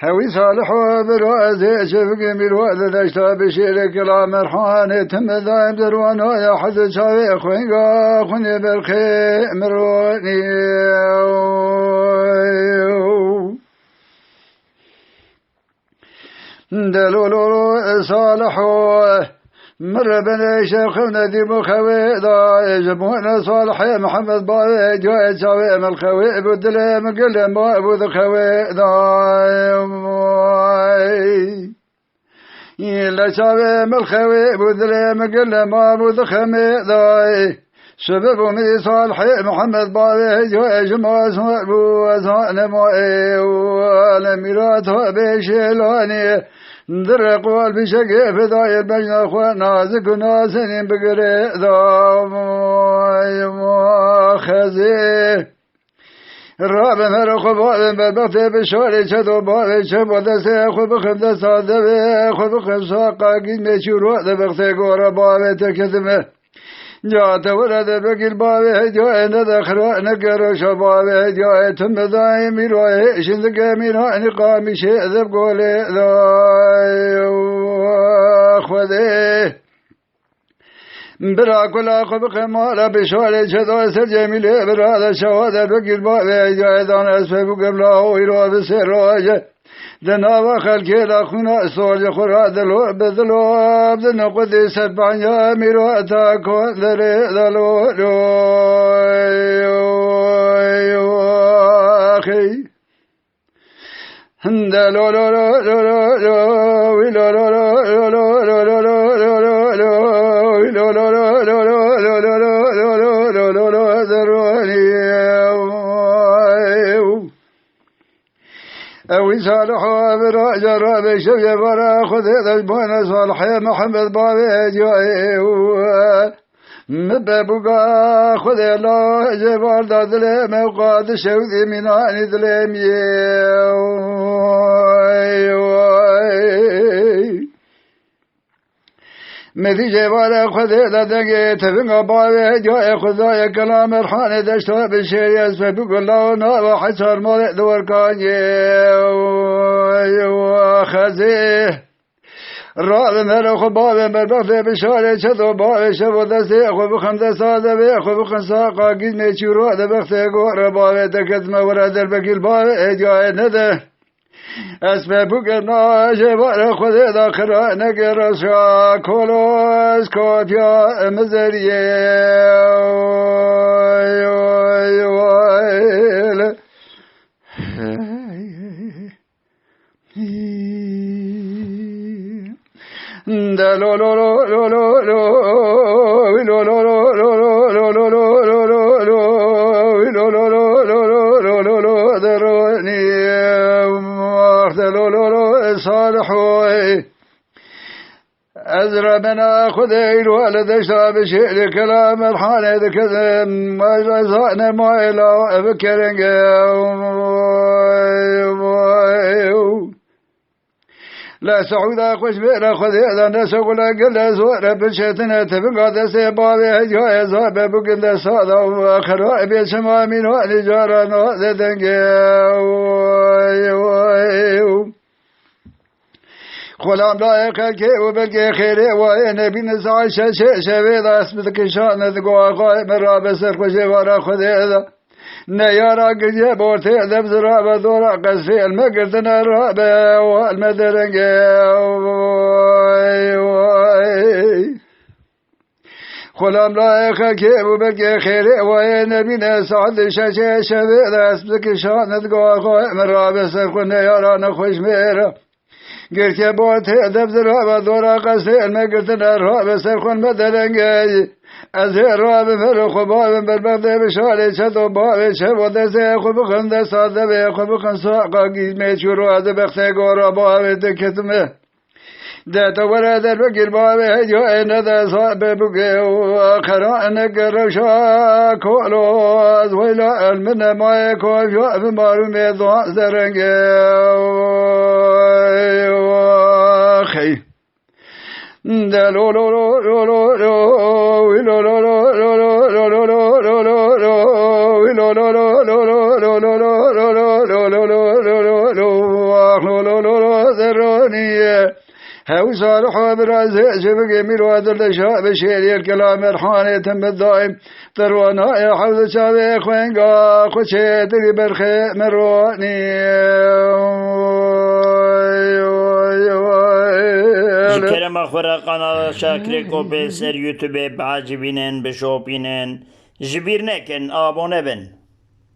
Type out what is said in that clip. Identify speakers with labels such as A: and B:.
A: هوي صالح وبرازي شفق مرواد دشتا بشير كلام مرحانة تمذايب دروان ويا حد شاوي خوينغا خوني بالخي مروني دلولو صالح مر بني شيخ ندي مخوي دا يجبون صالح محمد باي جاي شاوي ملخوي بدل مقل ما ابو ذخوي دا يلا شاوي ملخوي بدل مقل ما ابو ذخمي دا سبب مي صالح محمد باي جاي جما ابو ازان ما ولا ميرات بشلاني در قوال بشقي فداي البجن اخوان نازك وناسين بقري ذا خزي الراب مرخ بال بالبطي بشوري شدو بالي شبو دسي اخو بخم دسادبي اخو بخم ساقا قد ميشورو دبختي قورا بالي تكتمه جاءت ولد بقل بابي جاء ندخر نقر شبابي جاء تم ذاي ميروي شندق ميرا نقام شيء ذب قولي ذاي أخوذي برا كل أخو بخمالة بشوالي شدو سر جميلي برا ذا شوادر بقل بابي جاء دان أسفق قبله ويرو بسر راجه دنا خلقي لخنا سورج خرا دلو بدلو بدنا قدي سبعا ميراتا كودر دلو اخي هندلو لو لو لو لو لو لو لو لو لو أوي صالح وبراج رابي شبي برا خذ ذبون صالح محمد بابي جاي مبابوكا خذ الله جبار دادلي موقاد شوذي من عاني دليمي مدي جبار خذ دادنجي تبنغ بابي جاي خذايا كلام الحاني دشتا بشير يسفبوك الله نابا حسار مالك دور كاني خزيه الراب مرخ بابي مربخي بشاري شدو بابي شبو دسي اخو بخم دسادة بي اخو بخم ساقا قد ميشورو دبختي قور بابي تكتم ورد البكيل بابي جاي نده اسبابك ناجي بار خذ داخل نقر شا كولوس كوبيا مزريه دلو لو لو لو لو لو لو لو لو صالحوي أزرى بنا خذي الوالد شاب شيء كلام الحانة ذكذا ما جزانا ما إلا بكرنج لا سعودا خوش بيرا خذي إذا نسوق لقل زور بشتنا تبقى دسي بابي هجوا يزاب بقل صادا وآخر بيسما من وعلي جارنا وذدنج خلام لا يخلكي وبلقي خيري وين بنزع شبيد اسمك شان ذقوا قائم رابسر خوشي ورا خذي إذا نيارا قجي بورتي ذبزرا بدورا قسفي المقردنا الرابع والمدرنجي خلام لا يخلكي وبلقي خيري وين بنا سعد شبيد اسمك شان ذقوا قائم رابسر خوشي نيارا نخوش ميرا قلت يا بوت هدف ذرابة دورا قسي المقرتنا الرابة سيخون مدلنجي أزهر رابة فرخ بابا بالبغضي بشالي شدو بابي شبو دسي خو بخن دسا دبي خو بخن ساقا قيمي شروع دبختي قورا بابي تكتمه ذات ورد الوكيل باب هجو إن ذا صاب بقي وخرا نقرشا كولوز ويلا المن ما يكون شوف مارو ميضوع زرنجي وخي دا لو لو لو لو لو لو لو لو لو لو لو لو لو لو هاو صالح وبرازق شبك يميل وادل الشاب بشيري الكلام الحاني تم الدائم تروانا يا حوض شابي خوينقا خوشيت لي برخي مرواني
B: جكرم أخورا قناة شاكريكو بسر يوتيوب بعجبينن بشوبينن جبير نكن آبونه بن